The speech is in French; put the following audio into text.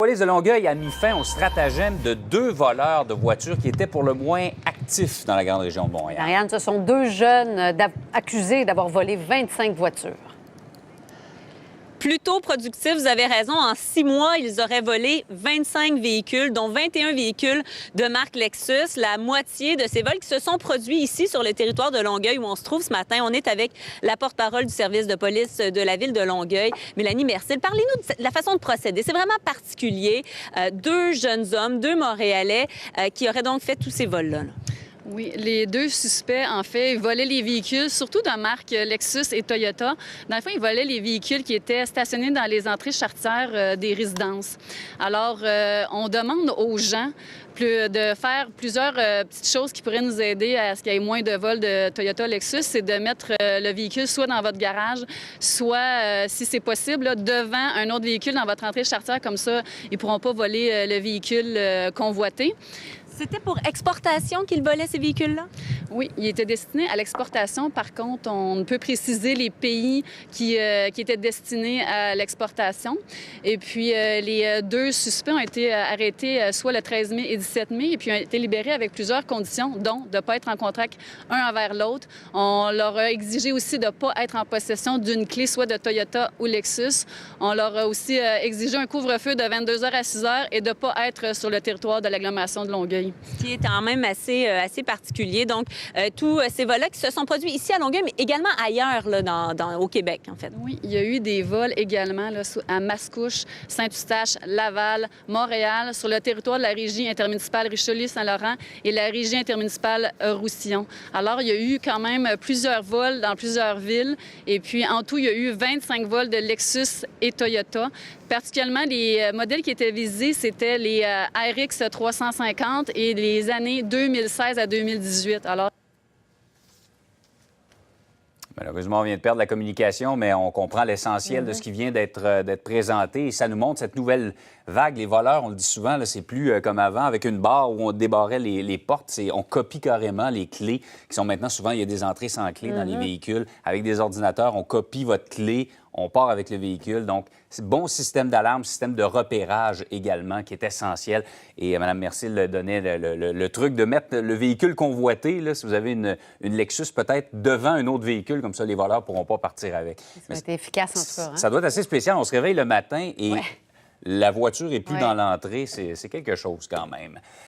La police de Longueuil a mis fin au stratagème de 2 voleurs de voitures qui étaient pour le moins actifs dans la grande région de Montréal. Marianne, ce sont 2 jeunes accusés d'avoir volé 25 voitures. Plutôt productif, vous avez raison. En 6 mois, ils auraient volé 25 véhicules, dont 21 véhicules de marque Lexus. La moitié de ces vols qui se sont produits ici sur le territoire de Longueuil où on se trouve ce matin. On est avec la porte-parole du service de police de la ville de Longueuil, Mélanie Mercil. Parlez-nous de la façon de procéder. C'est vraiment particulier. 2 jeunes hommes, 2 Montréalais qui auraient donc fait tous ces vols-là. Oui, les 2 suspects, en fait, volaient les véhicules, surtout de marque Lexus et Toyota. Dans le fond, ils volaient les véhicules qui étaient stationnés dans les entrées charretières des résidences. Alors, on demande aux gens de faire plusieurs petites choses qui pourraient nous aider à ce qu'il y ait moins de vols de Toyota Lexus. C'est de mettre le véhicule soit dans votre garage, soit, si c'est possible, là, devant un autre véhicule dans votre entrée charretière. Comme ça, ils ne pourront pas voler le véhicule convoité. C'était pour exportation qu'ils volaient ces véhicules-là? Oui, il était destiné à l'exportation. Par contre, on ne peut préciser les pays qui étaient destinés à l'exportation. Et puis, les 2 suspects ont été arrêtés soit le 13 mai et 17 mai, et puis ont été libérés avec plusieurs conditions, dont de ne pas être en contact un envers l'autre. On leur a exigé aussi de ne pas être en possession d'une clé, soit de Toyota ou Lexus. On leur a aussi exigé un couvre-feu de 22h à 6h et de ne pas être sur le territoire de l'agglomération de Longueuil. Ce qui est quand même assez particulier. Donc, tous ces vols-là qui se sont produits ici à Longueuil, mais également ailleurs là, au Québec, en fait. Oui, il y a eu des vols également là, à Mascouche, Saint-Eustache, Laval, Montréal, sur le territoire de la régie intermunicipale Richelieu-Saint-Laurent et la régie intermunicipale Roussillon. Alors, il y a eu quand même plusieurs vols dans plusieurs villes. Et puis, en tout, il y a eu 25 vols de Lexus et Toyota. Particulièrement, les modèles qui étaient visés, c'était les RX 350 et les années 2016 à 2018. Alors, malheureusement, on vient de perdre la communication, mais on comprend l'essentiel de ce qui vient d'être présenté. Et ça nous montre cette nouvelle vague. Les voleurs, on le dit souvent, c'est plus comme avant, avec une barre où on débarrait les portes. On copie carrément les clés qui sont maintenant, souvent, il y a des entrées sans clé dans les véhicules. Avec des ordinateurs, on copie votre clé, on part avec le véhicule. Donc, c'est bon système d'alarme, système de repérage également, qui est essentiel. Et Mme Mercil donnait le truc de mettre le véhicule convoité, là, si vous avez une Lexus, peut-être devant un autre véhicule, comme ça, les voleurs ne pourront pas partir avec. Ça va être efficace, en tout cas. Hein? Ça doit être assez spécial. On se réveille le matin et la voiture n'est plus dans l'entrée. C'est quelque chose quand même.